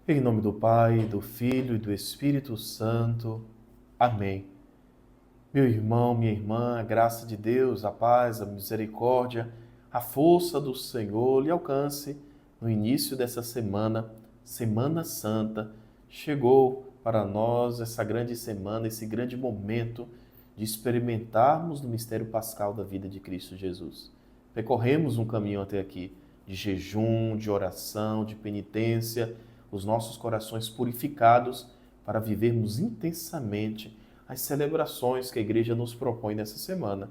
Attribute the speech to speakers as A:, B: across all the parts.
A: Em nome do Pai, do Filho e do Espírito Santo. Amém. Meu irmão, minha irmã, a graça de Deus, a paz, a misericórdia, a força do Senhor lhe alcance no início dessa semana, Semana Santa. Chegou para nós essa grande semana, esse grande momento de experimentarmos no mistério pascal da vida de Cristo Jesus. Percorremos um caminho até aqui de jejum, de oração, de penitência, os nossos corações purificados para vivermos intensamente as celebrações que a igreja nos propõe nessa semana.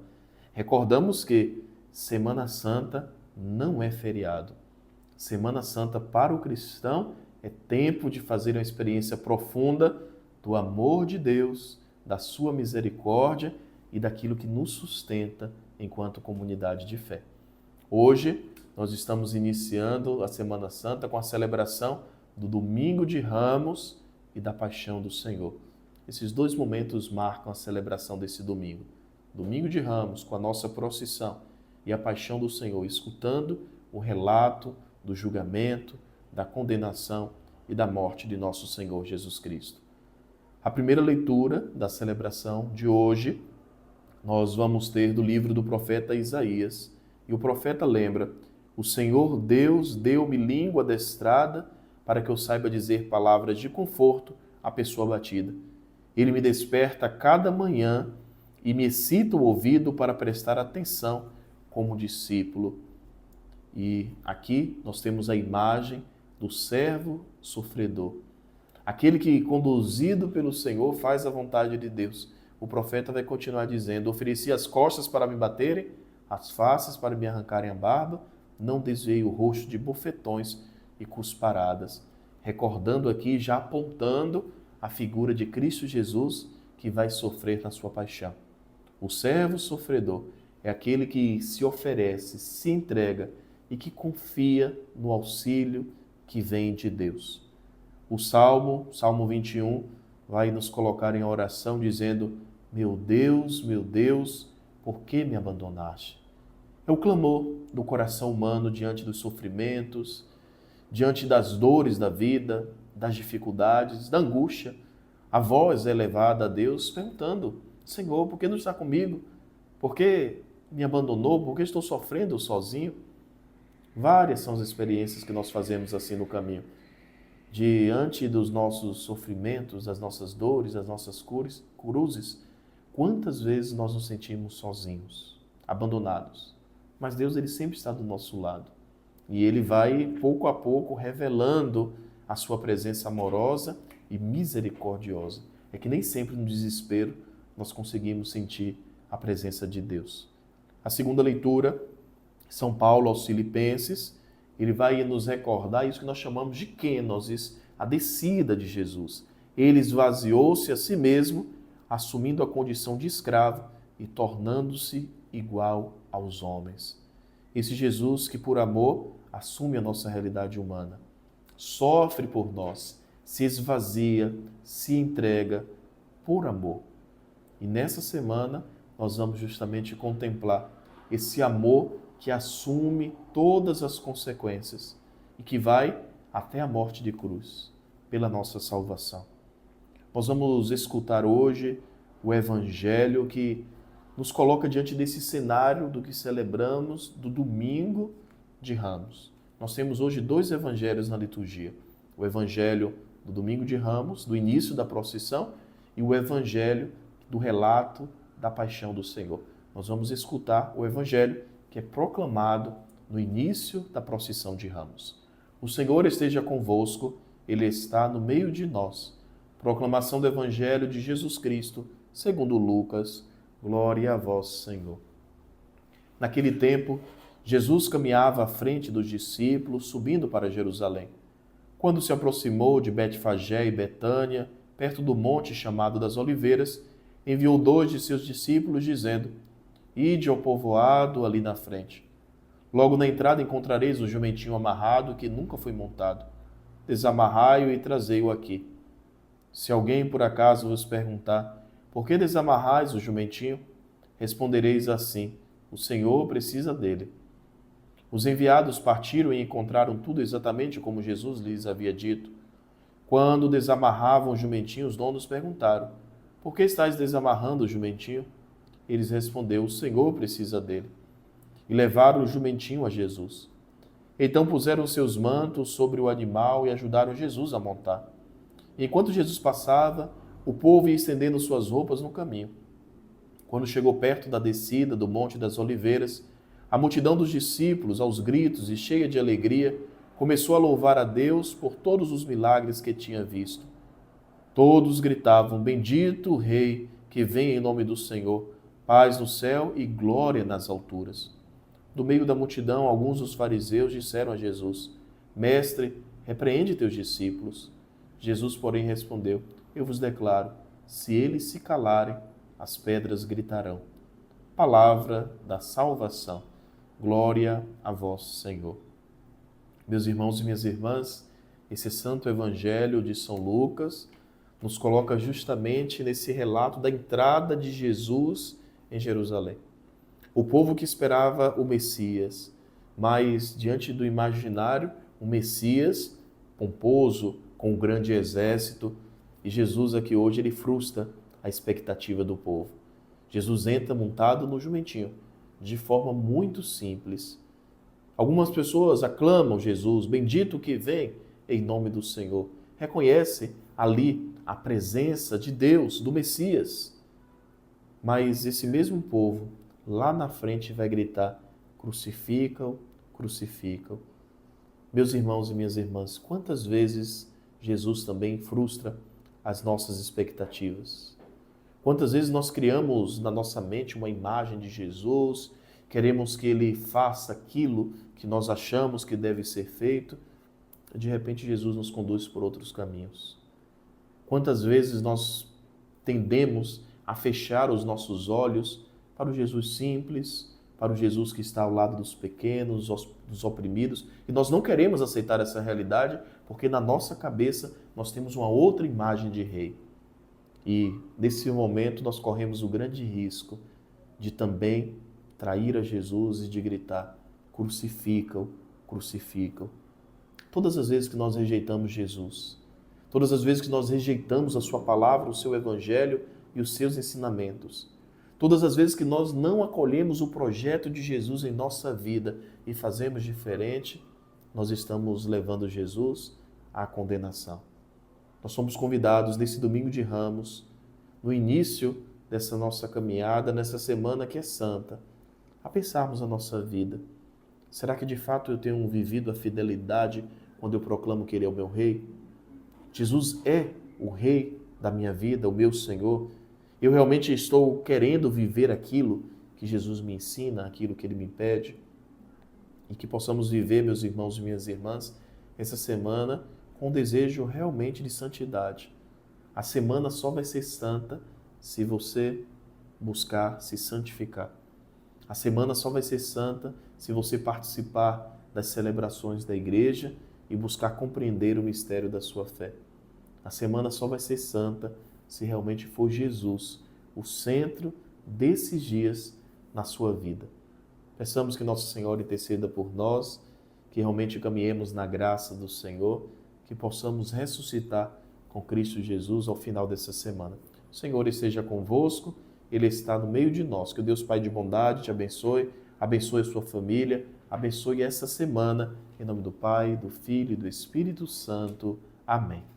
A: Recordamos que Semana Santa não é feriado. Semana Santa para o cristão é tempo de fazer uma experiência profunda do amor de Deus, da sua misericórdia e daquilo que nos sustenta enquanto comunidade de fé. Hoje nós estamos iniciando a Semana Santa com a celebração do Domingo de Ramos e da Paixão do Senhor. Esses dois momentos marcam a celebração desse domingo. Domingo de Ramos, com a nossa procissão, e a Paixão do Senhor, escutando o relato do julgamento, da condenação e da morte de nosso Senhor Jesus Cristo. A primeira leitura da celebração de hoje, nós vamos ter do livro do profeta Isaías. E o profeta lembra: o Senhor Deus deu-me língua adestrada para que eu saiba dizer palavras de conforto à pessoa abatida. Ele me desperta cada manhã e me excita o ouvido para prestar atenção como discípulo. E aqui nós temos a imagem do servo sofredor. Aquele que, conduzido pelo Senhor, faz a vontade de Deus. O profeta vai continuar dizendo: ofereci as costas para me baterem, as faces para me arrancarem a barba, não desviei o rosto de bofetões e cusparadas. Recordando aqui, já apontando a figura de Cristo Jesus que vai sofrer na sua paixão. O servo sofredor é aquele que se oferece, se entrega e que confia no auxílio que vem de Deus. O Salmo 21, vai nos colocar em oração dizendo: meu Deus, por que me abandonaste? É o clamor do coração humano diante dos sofrimentos, diante das dores da vida, das dificuldades, da angústia. A voz é elevada a Deus perguntando: Senhor, por que não está comigo? Por que me abandonou? Por que estou sofrendo sozinho? Várias são as experiências que nós fazemos assim no caminho. Diante dos nossos sofrimentos, das nossas dores, das nossas cruzes, quantas vezes nós nos sentimos sozinhos, abandonados. Mas Deus, ele sempre está do nosso lado. E ele vai, pouco a pouco, revelando a sua presença amorosa e misericordiosa. É que nem sempre no desespero nós conseguimos sentir a presença de Deus. A segunda leitura, São Paulo aos Filipenses, ele vai nos recordar isso que nós chamamos de kenosis, a descida de Jesus. Ele esvaziou-se a si mesmo, assumindo a condição de escravo e tornando-se igual aos homens. Esse Jesus que, por amor, assume a nossa realidade humana, sofre por nós, se esvazia, se entrega por amor. E nessa semana nós vamos justamente contemplar esse amor que assume todas as consequências e que vai até a morte de cruz, pela nossa salvação. Nós vamos escutar hoje o Evangelho que nos coloca diante desse cenário do que celebramos do Domingo de Ramos. Nós temos hoje dois evangelhos na liturgia. O Evangelho do Domingo de Ramos, do início da procissão, e o Evangelho do relato da paixão do Senhor. Nós vamos escutar o Evangelho que é proclamado no início da procissão de Ramos. O Senhor esteja convosco, Ele está no meio de nós. Proclamação do Evangelho de Jesus Cristo, segundo Lucas. Glória a vós, Senhor. Naquele tempo, Jesus caminhava à frente dos discípulos, subindo para Jerusalém. Quando se aproximou de Betfagé e Betânia, perto do monte chamado das Oliveiras, enviou 2 de seus discípulos, dizendo: ide ao povoado ali na frente. Logo na entrada encontrareis um jumentinho amarrado que nunca foi montado. Desamarrai-o e trazei-o aqui. Se alguém por acaso vos perguntar: por que desamarrais o jumentinho? Respondereis assim: o Senhor precisa dele. Os enviados partiram e encontraram tudo exatamente como Jesus lhes havia dito. Quando desamarravam o jumentinho, os donos perguntaram: por que estáis desamarrando o jumentinho? Eles respondeu: o Senhor precisa dele. E levaram o jumentinho a Jesus. Então puseram seus mantos sobre o animal e ajudaram Jesus a montar. Enquanto Jesus passava, o povo ia estendendo suas roupas no caminho. Quando chegou perto da descida do Monte das Oliveiras, a multidão dos discípulos, aos gritos e cheia de alegria, começou a louvar a Deus por todos os milagres que tinha visto. Todos gritavam: bendito o Rei que vem em nome do Senhor, paz no céu e glória nas alturas. Do meio da multidão, alguns dos fariseus disseram a Jesus: Mestre, repreende teus discípulos. Jesus, porém, respondeu: eu vos declaro, se eles se calarem, as pedras gritarão. Palavra da salvação. Glória a vós, Senhor. Meus irmãos e minhas irmãs, esse Santo Evangelho de São Lucas nos coloca justamente nesse relato da entrada de Jesus em Jerusalém. O povo que esperava o Messias, mas diante do imaginário, o Messias pomposo, com um grande exército, e Jesus aqui hoje ele frustra a expectativa do povo. Jesus entra montado no jumentinho, de forma muito simples. Algumas pessoas aclamam Jesus, bendito que vem em nome do Senhor. Reconhece ali a presença de Deus, do Messias. Mas esse mesmo povo, lá na frente, vai gritar: crucificam, crucificam. Meus irmãos e minhas irmãs, quantas vezes Jesus também frustra as nossas expectativas? Quantas vezes nós criamos na nossa mente uma imagem de Jesus, queremos que ele faça aquilo que nós achamos que deve ser feito, e de repente Jesus nos conduz por outros caminhos. Quantas vezes nós tendemos a fechar os nossos olhos para o Jesus simples, para o Jesus que está ao lado dos pequenos, dos oprimidos, e nós não queremos aceitar essa realidade porque na nossa cabeça nós temos uma outra imagem de rei. E nesse momento nós corremos o grande risco de também trair a Jesus e de gritar: crucificam, crucificam. Todas as vezes que nós rejeitamos Jesus, todas as vezes que nós rejeitamos a sua palavra, o seu evangelho e os seus ensinamentos, todas as vezes que nós não acolhemos o projeto de Jesus em nossa vida e fazemos diferente, nós estamos levando Jesus à condenação. Nós somos convidados nesse domingo de Ramos, no início dessa nossa caminhada, nessa semana que é santa, a pensarmos a nossa vida. Será que de fato eu tenho vivido a fidelidade quando eu proclamo que Ele é o meu Rei? Jesus é o Rei da minha vida, o meu Senhor. Eu realmente estou querendo viver aquilo que Jesus me ensina, aquilo que Ele me pede? E que possamos viver, meus irmãos e minhas irmãs, essa semana com um desejo realmente de santidade. A semana só vai ser santa se você buscar se santificar. A semana só vai ser santa se você participar das celebrações da igreja e buscar compreender o mistério da sua fé. A semana só vai ser santa se realmente for Jesus o centro desses dias na sua vida. Peçamos que Nossa Senhora interceda por nós, que realmente caminhemos na graça do Senhor, que possamos ressuscitar com Cristo Jesus ao final dessa semana. O Senhor esteja convosco, Ele está no meio de nós. Que o Deus Pai de bondade te abençoe, abençoe a sua família, abençoe essa semana, em nome do Pai, do Filho e do Espírito Santo. Amém.